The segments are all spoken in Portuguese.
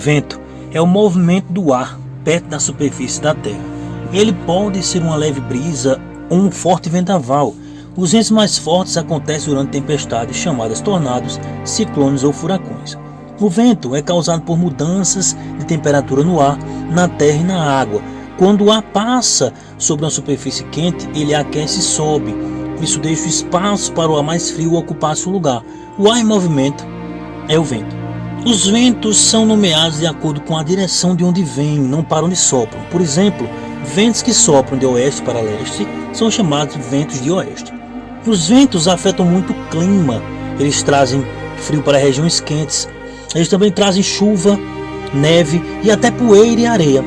Vento é o movimento do ar perto da superfície da Terra. Ele pode ser uma leve brisa ou um forte vendaval. Os ventos mais fortes acontecem durante tempestades chamadas tornados, ciclones ou furacões. O vento é causado por mudanças de temperatura no ar, na terra e na água. Quando o ar passa sobre uma superfície quente, ele aquece e sobe. Isso deixa o espaço para o ar mais frio ocupar seu lugar. O ar em movimento é o vento. Os ventos são nomeados de acordo com a direção de onde vêm, não para onde sopram. Por exemplo, ventos que sopram de oeste para leste são chamados de ventos de oeste. Os ventos afetam muito o clima. Eles trazem frio para regiões quentes. Eles também trazem chuva, neve e até poeira e areia.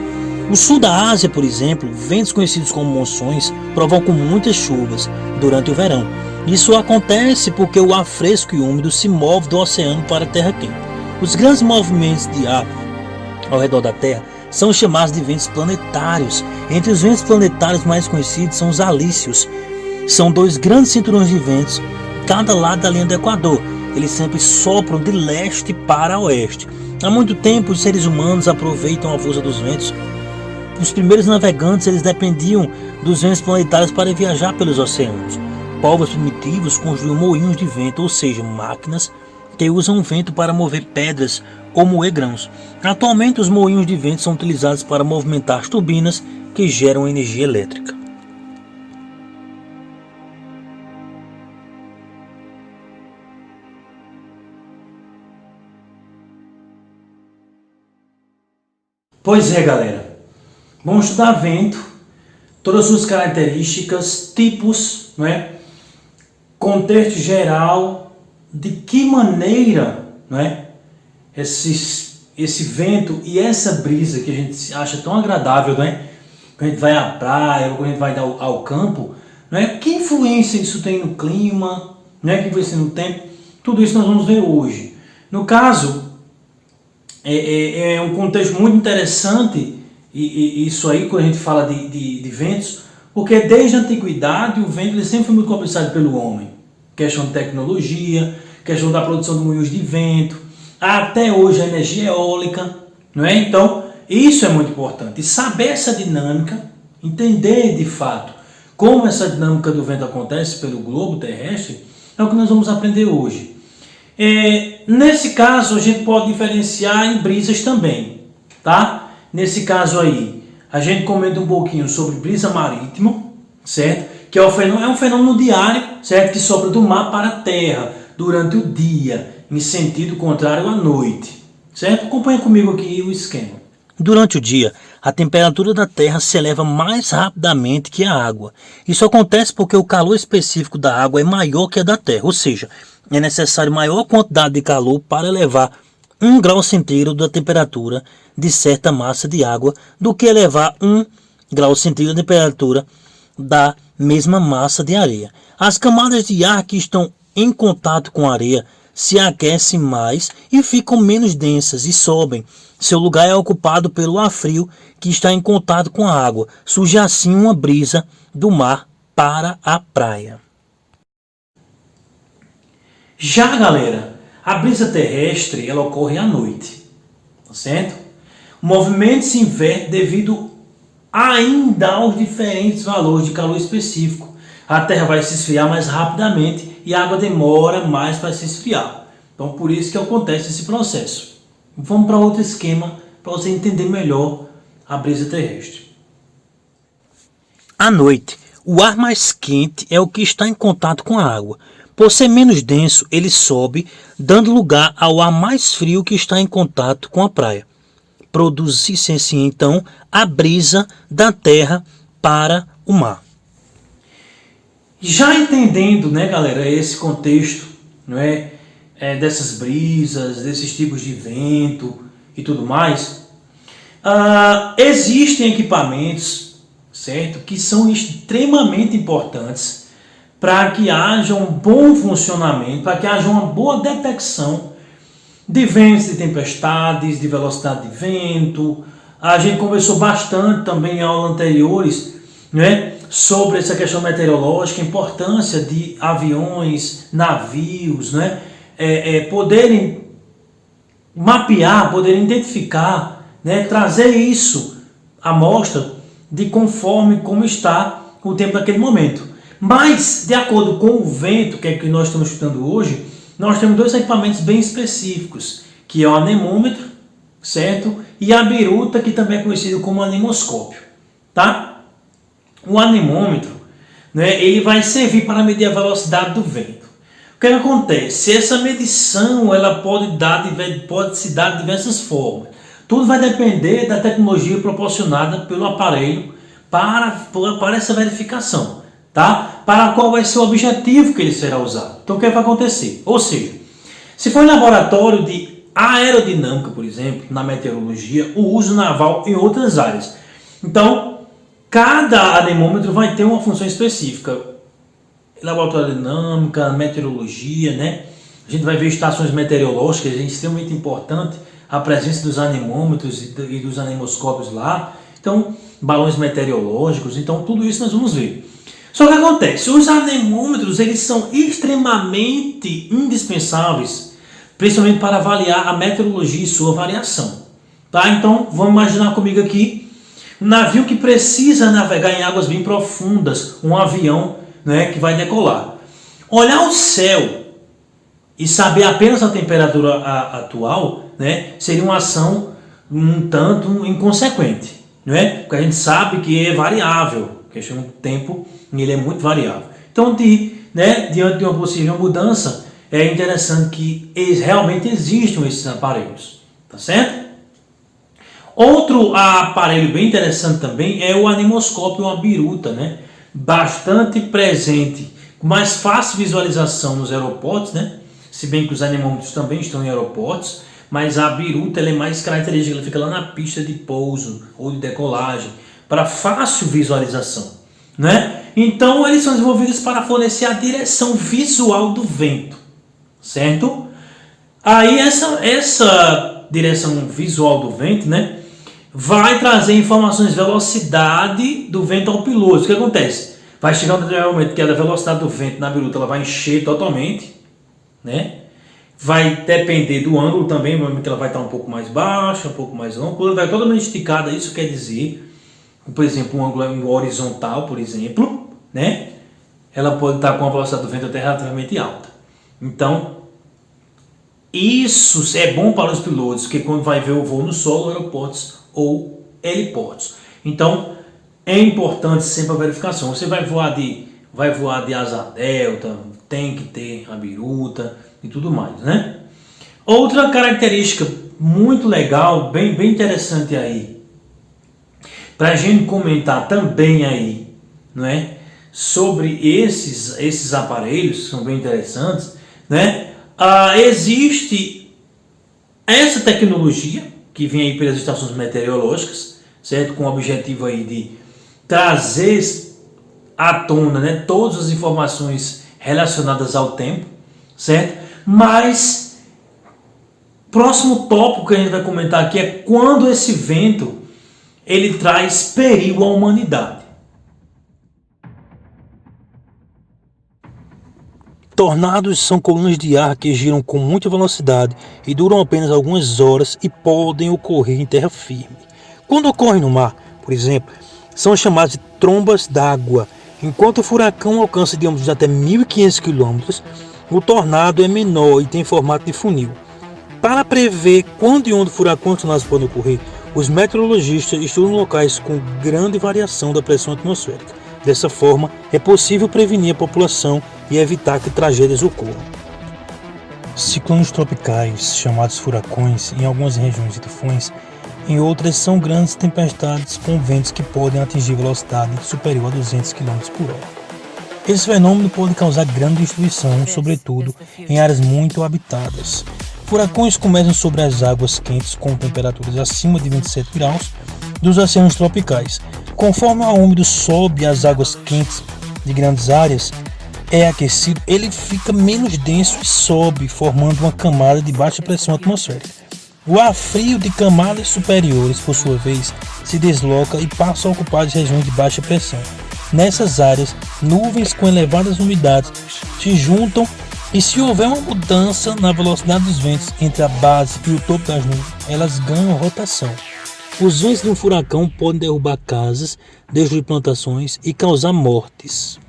No sul da Ásia, por exemplo, ventos conhecidos como monções provocam muitas chuvas durante o verão. Isso acontece porque o ar fresco e úmido se move do oceano para a terra quente. Os grandes movimentos de ar ao redor da Terra são chamados de ventos planetários. Entre os ventos planetários mais conhecidos são os alícios. São dois grandes cinturões de ventos, cada lado da linha do Equador. Eles sempre sopram de leste para oeste. Há muito tempo os seres humanos aproveitam a força dos ventos. Os primeiros navegantes eles dependiam dos ventos planetários para viajar pelos oceanos. Povos primitivos construíam moinhos de vento, ou seja, máquinas que usam o vento para mover pedras ou moer grãos. Atualmente os moinhos de vento são utilizados para movimentar as turbinas que geram energia elétrica. Pois é, galera. Vamos estudar vento, todas as suas características, tipos, não é? Contexto geral, de que maneira, não é? Esse vento e essa brisa que a gente acha tão agradável, não é? Quando a gente vai à praia ou quando a gente vai ao campo, não é? Que influência isso tem no clima, não é? Que influência no tempo? Tudo isso nós vamos ver hoje. No caso, é um contexto muito interessante e isso aí quando a gente fala de ventos, porque desde a antiguidade o vento ele sempre foi muito cobiçado pelo homem. Questão de tecnologia, questão da produção de moinhos de vento, até hoje a energia eólica, não é? Então, isso é muito importante. E saber essa dinâmica, entender de fato como essa dinâmica do vento acontece pelo globo terrestre, é o que nós vamos aprender hoje. Nesse caso, a gente pode diferenciar em brisas também, tá? Nesse caso aí, a gente comenta um pouquinho sobre brisa marítima, certo? Que é um fenômeno diário, certo? Que sopra do mar para a terra durante o dia, em sentido contrário à noite, certo? Acompanha comigo aqui o esquema. Durante o dia, a temperatura da Terra se eleva mais rapidamente que a água. Isso acontece porque o calor específico da água é maior que a da Terra, ou seja, é necessário maior quantidade de calor para elevar 1 grau centígrado da temperatura de certa massa de água do que elevar 1 grau centígrado da temperatura da mesma massa de areia. As camadas de ar que estão em contato com a areia se aquecem mais e ficam menos densas e sobem. Seu lugar é ocupado pelo ar frio que está em contato com a água. Surge assim uma brisa do mar para a praia. Já, galera, a brisa terrestre ela ocorre à noite, tá certo? O movimento se inverte devido ainda aos diferentes valores de calor específico. A Terra vai se esfriar mais rapidamente e a água demora mais para se esfriar. Então, por isso que acontece esse processo. Vamos para outro esquema para você entender melhor a brisa terrestre. À noite, o ar mais quente é o que está em contato com a água. Por ser menos denso, ele sobe, dando lugar ao ar mais frio que está em contato com a praia. Produz-se assim, então, a brisa da terra para o mar. Já entendendo, né, galera, esse contexto, não é, dessas brisas, desses tipos de vento e tudo mais, existem equipamentos, certo, que são extremamente importantes para que haja um bom funcionamento, para que haja uma boa detecção de ventos, de tempestades, de velocidade de vento. A gente conversou bastante também em aulas anteriores, né, sobre essa questão meteorológica, a importância de aviões, navios, né, poderem mapear, poder identificar, né, trazer isso à mostra de conforme como está o tempo daquele momento. Mas, de acordo com o vento, que é que nós estamos estudando hoje, nós temos dois equipamentos bem específicos, que é o anemômetro, certo? E a biruta, que também é conhecido como anemoscópio, tá? O anemômetro, né, ele vai servir para medir a velocidade do vento. O que acontece? Essa medição ela pode se dar de diversas formas. Tudo vai depender da tecnologia proporcionada pelo aparelho para essa verificação, tá? Para qual vai ser o objetivo que ele será usado. Então o que vai acontecer? Ou seja, se for em laboratório de aerodinâmica, por exemplo, na meteorologia, o uso naval em outras áreas. Então, cada anemômetro vai ter uma função específica. Laboratório de dinâmica, meteorologia, né? A gente vai ver estações meteorológicas, é extremamente importante a presença dos anemômetros e dos anemoscópios lá. Então, balões meteorológicos, então tudo isso nós vamos ver. Só que acontece, os anemômetros eles são extremamente indispensáveis, principalmente para avaliar a meteorologia e sua variação. Tá? Então, vamos imaginar comigo aqui um navio que precisa navegar em águas bem profundas, um avião, né, que vai decolar. Olhar o céu e saber apenas a temperatura atual, né, seria uma ação um tanto inconsequente, não é? Porque a gente sabe que é variável, a questão do tempo ele é muito variável. Então, diante de uma possível mudança, é interessante que realmente existam esses aparelhos, tá certo? Outro aparelho bem interessante também é o anemoscópio, uma biruta, né? Bastante presente, com mais fácil visualização nos aeroportos, né? Se bem que os anemômetros também estão em aeroportos, mas a biruta ela é mais característica, ela fica lá na pista de pouso ou de decolagem, para fácil visualização, né? Então eles são desenvolvidos para fornecer a direção visual do vento, certo? Aí essa direção visual do vento, né, vai trazer informações de velocidade do vento ao piloto. O que acontece? Vai chegar um determinado momento que a velocidade do vento na biruta ela vai encher totalmente, né? Vai depender do ângulo também, que ela vai estar um pouco mais baixa, um pouco mais longa. Quando ela vai totalmente esticada, isso quer dizer, por exemplo, um ângulo horizontal, por exemplo, né? Ela pode estar com a velocidade do vento até relativamente alta. Então, isso é bom para os pilotos, que quando vai ver o voo no solo, aeroportos ou heliportos. Então, é importante sempre a verificação. Você vai voar de asa delta, tem que ter a biruta e tudo mais, né? Outra característica muito legal, bem interessante aí, para a gente comentar também aí, não é? Sobre esses aparelhos, que são bem interessantes, né? Existe essa tecnologia que vem aí pelas estações meteorológicas, certo? Com o objetivo aí de trazer à tona, né, todas as informações relacionadas ao tempo, certo? Mas próximo tópico que a gente vai comentar aqui é quando esse vento ele traz perigo à humanidade. Tornados são colunas de ar que giram com muita velocidade e duram apenas algumas horas e podem ocorrer em terra firme. Quando ocorrem no mar, por exemplo, são chamados de trombas d'água. Enquanto o furacão alcança diâmetros de até 1.500 km, o tornado é menor e tem formato de funil. Para prever quando e onde furacões e tornados podem ocorrer, os meteorologistas estudam locais com grande variação da pressão atmosférica. Dessa forma, é possível prevenir a população e evitar que tragédias ocorram. Ciclones tropicais, chamados furacões, em algumas regiões e tufões, em outras são grandes tempestades com ventos que podem atingir velocidade superior a 200 km por hora. Esse fenômeno pode causar grande destruição, sobretudo em áreas muito habitadas. Furacões começam sobre as águas quentes com temperaturas acima de 27 graus dos oceanos tropicais. Conforme o ar úmido sobe as águas quentes de grandes áreas, é aquecido, ele fica menos denso e sobe, formando uma camada de baixa pressão atmosférica. O ar frio de camadas superiores, por sua vez, se desloca e passa a ocupar as regiões de baixa pressão. Nessas áreas, nuvens com elevadas umidades se juntam E se houver uma mudança na velocidade dos ventos entre a base e o topo das nuvens, elas ganham rotação. Os ventos de um furacão podem derrubar casas, destruir plantações e causar mortes.